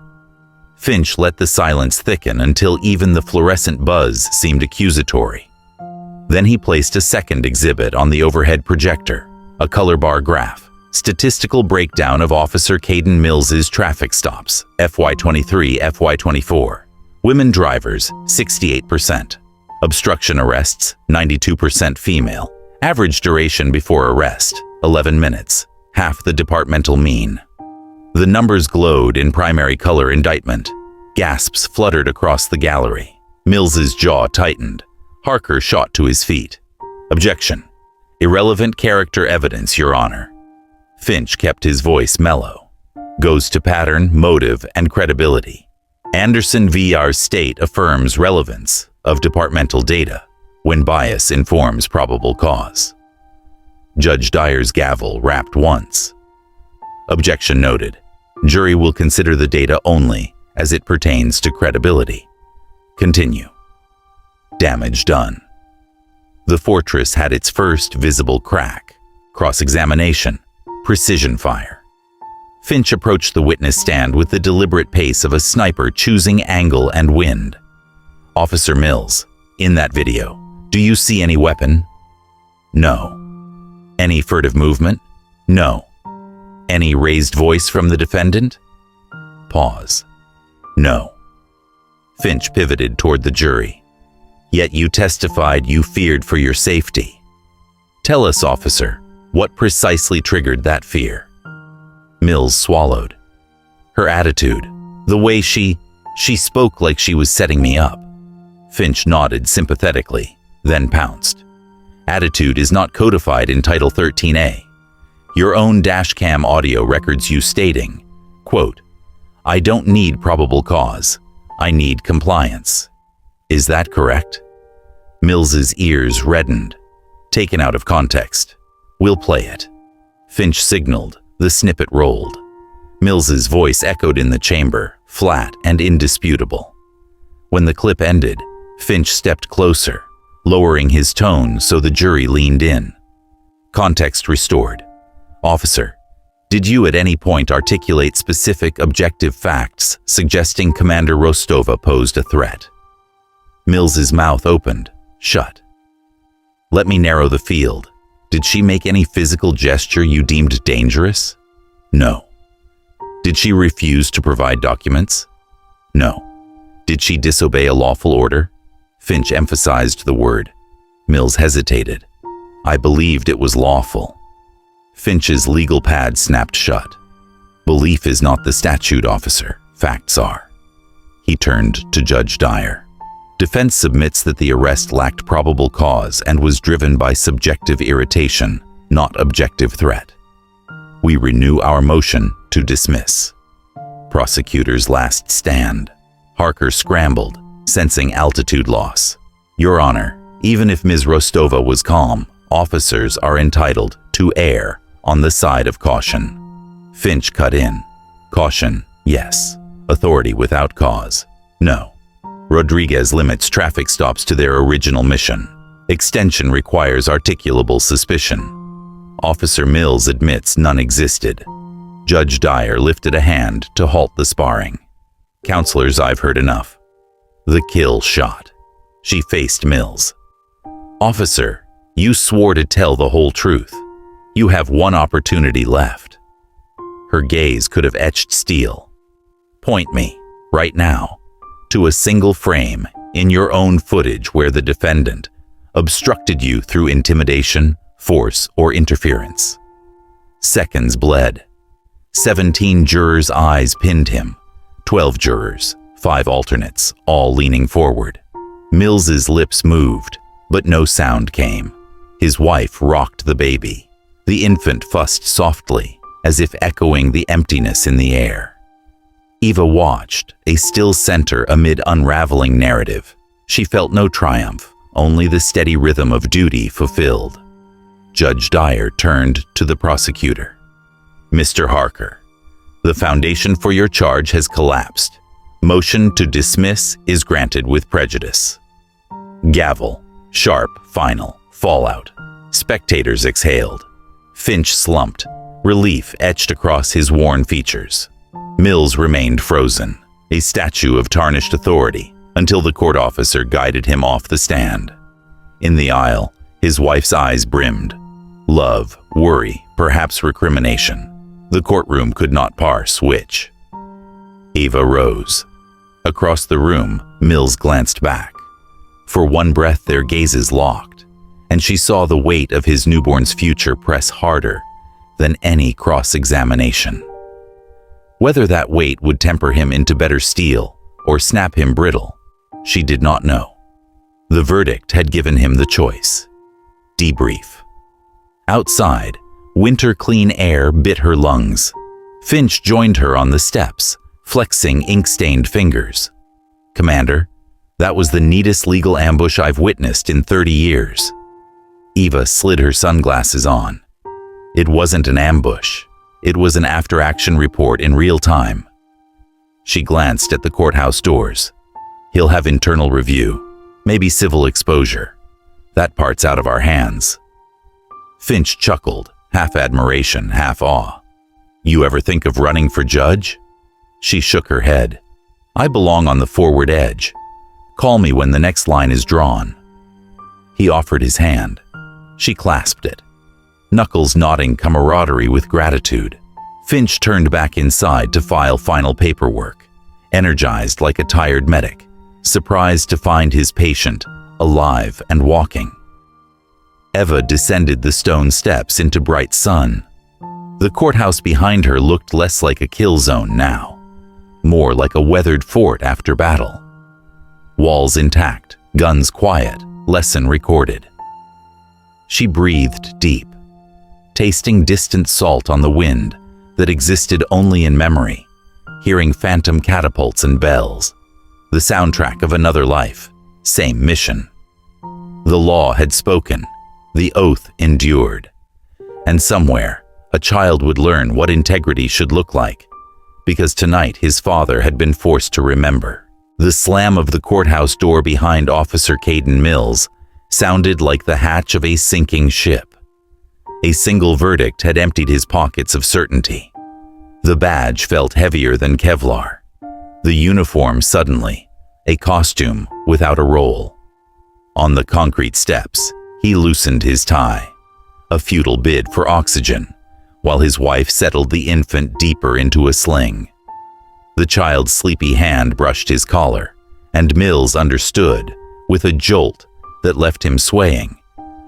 Finch let the silence thicken until even the fluorescent buzz seemed accusatory. Then he placed a second exhibit on the overhead projector, a color bar graph, statistical breakdown of Officer Caden Mills's traffic stops, FY23, FY24. Women drivers, 68%. Obstruction arrests, 92% female. Average duration before arrest, 11 minutes, half the departmental mean. The numbers glowed in primary color indictment. Gasps fluttered across the gallery. Mills's jaw tightened. Harker shot to his feet. "Objection. Irrelevant character evidence, Your Honor." Finch kept his voice mellow. "Goes to pattern, motive, and credibility. Anderson v.R. State affirms relevance of departmental data when bias informs probable cause." Judge Dyer's gavel rapped once. "Objection noted. Jury will consider the data only as it pertains to credibility. Continue." Damage done. The fortress had its first visible crack. Cross-examination. Precision fire. Finch approached the witness stand with the deliberate pace of a sniper choosing angle and wind. "Officer Mills, in that video, do you see any weapon?" "No." "Any furtive movement?" "No." "Any raised voice from the defendant?" Pause. "No." Finch pivoted toward the jury. "Yet you testified you feared for your safety. Tell us, officer, what precisely triggered that fear?" Mills swallowed. "Her attitude, the way she spoke like she was setting me up." Finch nodded sympathetically, then pounced. "Attitude is not codified in Title 13A. Your own dashcam audio records you stating, quote, 'I don't need probable cause. I need compliance.' Is that correct?" Mills's ears reddened. "Taken out of context. We'll play it." Finch signaled. The snippet rolled. Mills's voice echoed in the chamber, flat and indisputable. When the clip ended, Finch stepped closer, lowering his tone so the jury leaned in. Context restored. "Officer, did you at any point articulate specific objective facts suggesting Commander Rostova posed a threat?" Mills's mouth opened, shut. "Let me narrow the field. Did she make any physical gesture you deemed dangerous?" "No." "Did she refuse to provide documents?" "No." "Did she disobey a lawful order?" Finch emphasized the word. Mills hesitated. "I believed it was lawful." Finch's legal pad snapped shut. "Belief is not the statute, officer. Facts are." He turned to Judge Dyer. "Defense submits that the arrest lacked probable cause and was driven by subjective irritation, not objective threat. We renew our motion to dismiss." Prosecutor's last stand. Harker scrambled, sensing altitude loss. "Your Honor, even if Ms. Rostova was calm, officers are entitled to err on the side of caution." Finch cut in. "Caution, yes. Authority without cause, no. Rodriguez limits traffic stops to their original mission. Extension requires articulable suspicion. Officer Mills admits none existed." Judge Dyer lifted a hand to halt the sparring. "Counselors, I've heard enough." The kill shot. She faced Mills. "Officer, you swore to tell the whole truth. You have one opportunity left." Her gaze could have etched steel. "Point me, right now, to a single frame in your own footage where the defendant obstructed you through intimidation, force, or interference." Seconds bled. 17 jurors' eyes pinned him. 12 jurors, 5 alternates, all leaning forward. Mills's lips moved, but no sound came. His wife rocked the baby. The infant fussed softly, as if echoing the emptiness in the air. Eva watched, a still center amid unraveling narrative. She felt no triumph, only the steady rhythm of duty fulfilled. Judge Dyer turned to the prosecutor. Mr. Harker, the foundation for your charge has collapsed. Motion to dismiss is granted with prejudice. Gavel, sharp, final, fallout. Spectators exhaled. Finch slumped, relief etched across his worn features. Mills remained frozen, a statue of tarnished authority, until the court officer guided him off the stand. In the aisle, his wife's eyes brimmed. Love, worry, perhaps recrimination. The courtroom could not parse which. Eva rose. Across the room, Mills glanced back. For one breath, their gazes locked, and she saw the weight of his newborn's future press harder than any cross-examination. Whether that weight would temper him into better steel or snap him brittle, she did not know. The verdict had given him the choice. Debrief. Outside, winter clean air bit her lungs. Finch joined her on the steps, flexing ink-stained fingers. "Commander, that was the neatest legal ambush I've witnessed in 30 years. Eva slid her sunglasses on. It wasn't an ambush. It was an after-action report in real time. She glanced at the courthouse doors. He'll have internal review, maybe civil exposure. That part's out of our hands. Finch chuckled, half admiration, half awe. You ever think of running for judge? She shook her head. I belong on the forward edge. Call me when the next line is drawn. He offered his hand. She clasped it, knuckles nodding camaraderie with gratitude. Finch turned back inside to file final paperwork, energized like a tired medic, surprised to find his patient alive and walking. Eva descended the stone steps into bright sun. The courthouse behind her looked less like a kill zone now, more like a weathered fort after battle. Walls intact, guns quiet, lesson recorded. She breathed deep, tasting distant salt on the wind that existed only in memory, hearing phantom catapults and bells, the soundtrack of another life, same mission. The law had spoken, the oath endured, and somewhere a child would learn what integrity should look like, because tonight his father had been forced to remember. The slam of the courthouse door behind Officer Caden Mills sounded like the hatch of a sinking ship. A single verdict had emptied his pockets of certainty. The badge felt heavier than Kevlar. The uniform suddenly, a costume without a role. On the concrete steps, he loosened his tie, a futile bid for oxygen, while his wife settled the infant deeper into a sling. The child's sleepy hand brushed his collar, and Mills understood, with a jolt that left him swaying,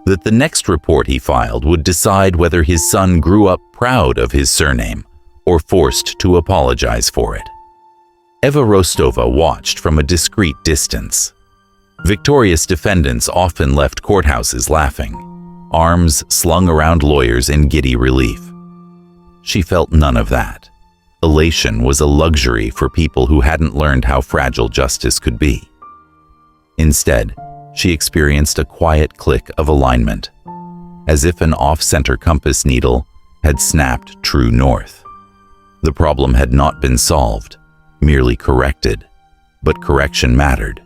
that the next report he filed would decide whether his son grew up proud of his surname or forced to apologize for it. Eva Rostova watched from a discreet distance. Victorious defendants often left courthouses laughing, arms slung around lawyers in giddy relief. She felt none of that. Elation was a luxury for people who hadn't learned how fragile justice could be. Instead, she experienced a quiet click of alignment, as if an off-center compass needle had snapped true north. The problem had not been solved, merely corrected, but correction mattered.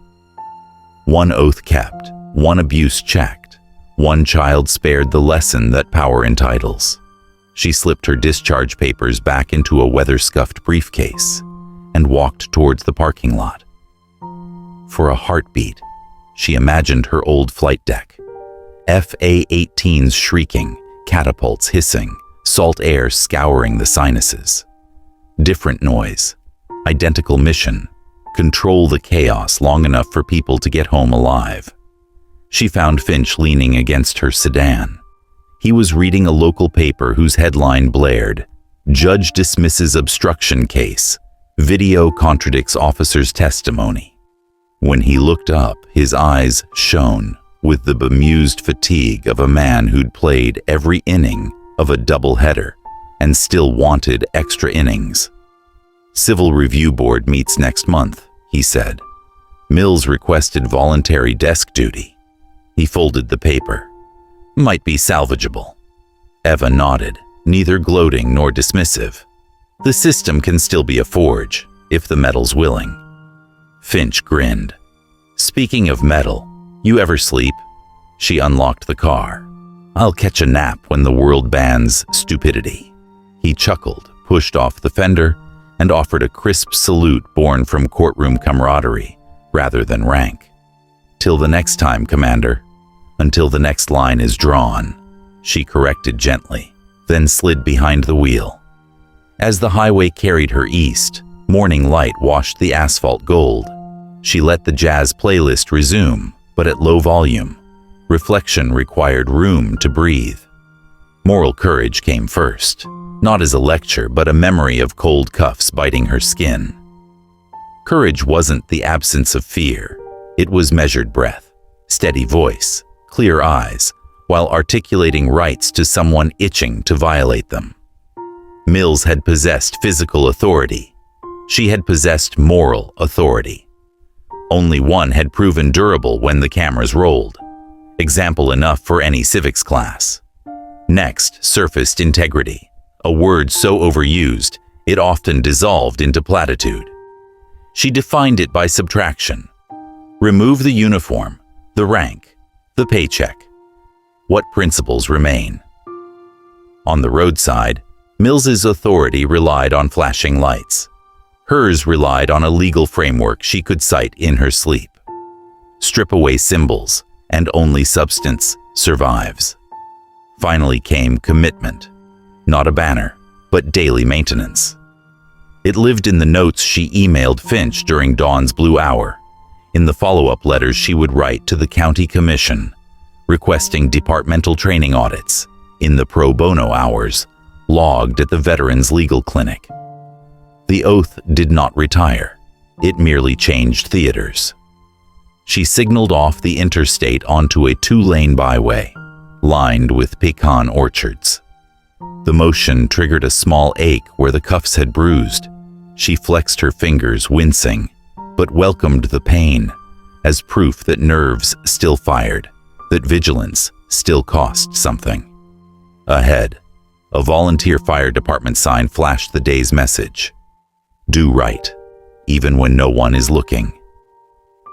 One oath kept, one abuse checked, one child spared the lesson that power entitles. She slipped her discharge papers back into a weather-scuffed briefcase and walked towards the parking lot. For a heartbeat, she imagined her old flight deck. FA-18s shrieking, catapults hissing, salt air scouring the sinuses. Different noise, identical mission, control the chaos long enough for people to get home alive. She found Finch leaning against her sedan. He was reading a local paper whose headline blared, "Judge dismisses obstruction case. Video contradicts officer's testimony." When he looked up, his eyes shone with the bemused fatigue of a man who'd played every inning of a doubleheader and still wanted extra innings. Civil Review Board meets next month, he said. Mills requested voluntary desk duty. He folded the paper. Might be salvageable. Eva nodded, neither gloating nor dismissive. The system can still be a forge, if the metal's willing. Finch grinned. Speaking of metal, you ever sleep? She unlocked the car. I'll catch a nap when the world bans stupidity. He chuckled, pushed off the fender, and offered a crisp salute born from courtroom camaraderie rather than rank. Till the next time, Commander. Until the next line is drawn, she corrected gently, then slid behind the wheel. As the highway carried her east, morning light washed the asphalt gold. She let the jazz playlist resume, but at low volume. Reflection required room to breathe. Moral courage came first, not as a lecture, but a memory of cold cuffs biting her skin. Courage wasn't the absence of fear. It was measured breath, steady voice, clear eyes, while articulating rights to someone itching to violate them. Mills had possessed physical authority. She had possessed moral authority. Only one had proven durable when the cameras rolled. Example enough for any civics class. Next surfaced integrity, a word so overused it often dissolved into platitude. She defined it by subtraction. Remove the uniform, the rank, the paycheck. What principles remain? On the roadside, Mills's authority relied on flashing lights. Hers relied on a legal framework she could cite in her sleep. Strip away symbols, and only substance survives. Finally came commitment, not a banner, but daily maintenance. It lived in the notes she emailed Finch during Dawn's blue hour, in the follow-up letters she would write to the county commission, requesting departmental training audits, in the pro bono hours, logged at the Veterans Legal Clinic. The oath did not retire. It merely changed theaters. She signaled off the interstate onto a 2-lane byway, lined with pecan orchards. The motion triggered a small ache where the cuffs had bruised. She flexed her fingers, wincing, but welcomed the pain as proof that nerves still fired, that vigilance still cost something. Ahead, a volunteer fire department sign flashed the day's message. Do right, even when no one is looking.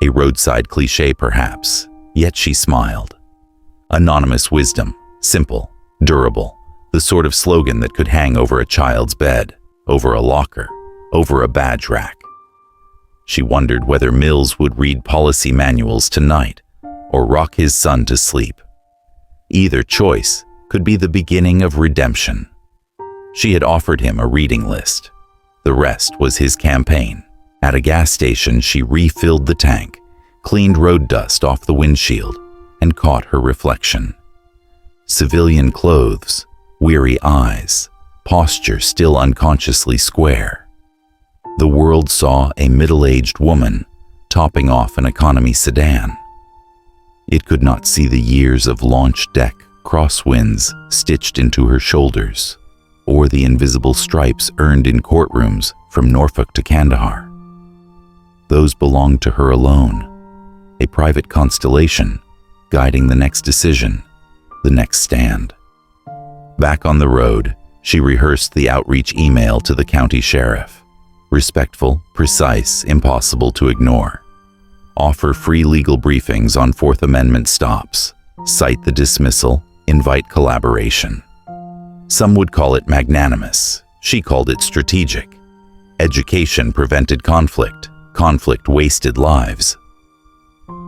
A roadside cliché perhaps, yet she smiled. Anonymous wisdom, simple, durable, the sort of slogan that could hang over a child's bed, over a locker, over a badge rack. She wondered whether Mills would read policy manuals tonight or rock his son to sleep. Either choice could be the beginning of redemption. She had offered him a reading list. The rest was his campaign. At a gas station, she refilled the tank, cleaned road dust off the windshield, and caught her reflection. Civilian clothes, weary eyes, posture still unconsciously square. The world saw a middle-aged woman topping off an economy sedan. It could not see the years of launch deck crosswinds stitched into her shoulders, or the invisible stripes earned in courtrooms from Norfolk to Kandahar. Those belonged to her alone, a private constellation guiding the next decision, the next stand. Back on the road, she rehearsed the outreach email to the county sheriff. Respectful, precise, impossible to ignore. Offer free legal briefings on Fourth Amendment stops. Cite the dismissal, invite collaboration. Some would call it magnanimous. She called it strategic. Education prevented conflict. Conflict wasted lives.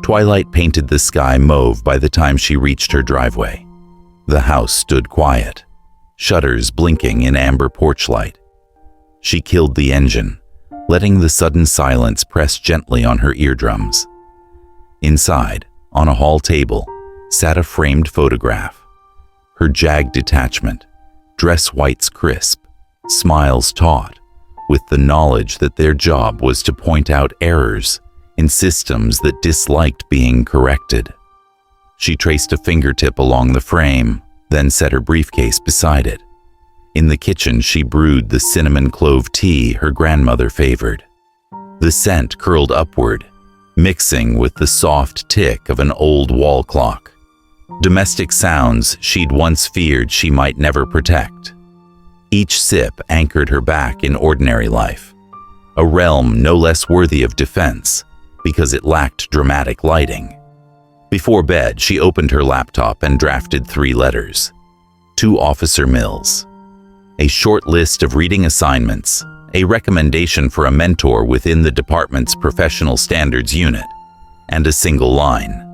Twilight painted the sky mauve by the time she reached her driveway. The house stood quiet, shutters blinking in amber porch light. She killed the engine, letting the sudden silence press gently on her eardrums. Inside, on a hall table, sat a framed photograph. Her jagged detachment, dress whites crisp, smiles taut, with the knowledge that their job was to point out errors in systems that disliked being corrected. She traced a fingertip along the frame, then set her briefcase beside it. In the kitchen, she brewed the cinnamon clove tea her grandmother favored. The scent curled upward, mixing with the soft tick of an old wall clock. Domestic sounds she'd once feared she might never protect. Each sip anchored her back in ordinary life, a realm no less worthy of defense because it lacked dramatic lighting. Before bed, she opened her laptop and drafted 3 letters. To Officer Mills. A short list of reading assignments, a recommendation for a mentor within the department's professional standards unit, and a single line.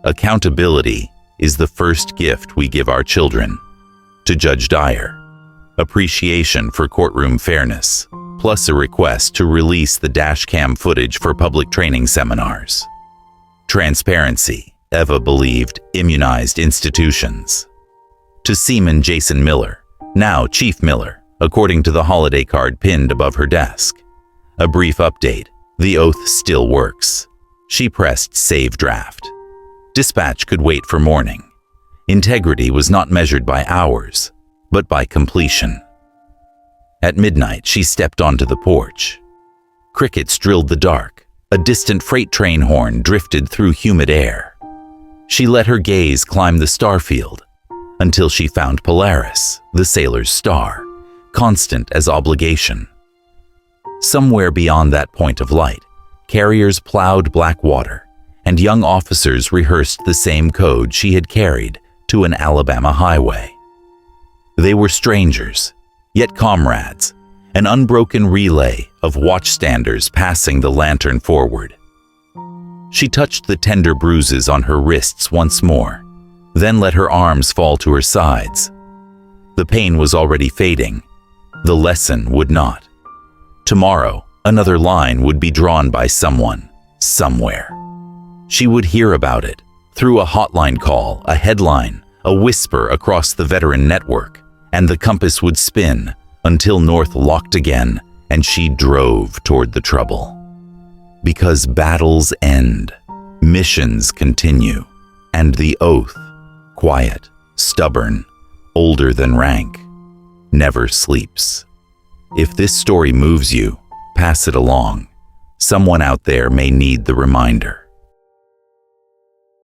Accountability is the first gift we give our children. To Judge Dyer. Appreciation for courtroom fairness, plus a request to release the dashcam footage for public training seminars. Transparency, Eva believed, immunized institutions. To Seaman Jason Miller, now Chief Miller, according to the holiday card pinned above her desk. A brief update, the oath still works. She pressed Save Draft. Dispatch could wait for morning. Integrity was not measured by hours, but by completion. At midnight, she stepped onto the porch. Crickets drilled the dark. A distant freight train horn drifted through humid air. She let her gaze climb the starfield until she found Polaris, the sailor's star, constant as obligation. Somewhere beyond that point of light, carriers plowed black water, and young officers rehearsed the same code she had carried to an Alabama highway. They were strangers, yet comrades, an unbroken relay of watchstanders passing the lantern forward. She touched the tender bruises on her wrists once more, then let her arms fall to her sides. The pain was already fading. The lesson would not. Tomorrow, another line would be drawn by someone, somewhere. She would hear about it, through a hotline call, a headline, a whisper across the veteran network, and the compass would spin until north locked again and she drove toward the trouble. Because battles end, missions continue, and the oath, quiet, stubborn, older than rank, never sleeps. If this story moves you, pass it along. Someone out there may need the reminder.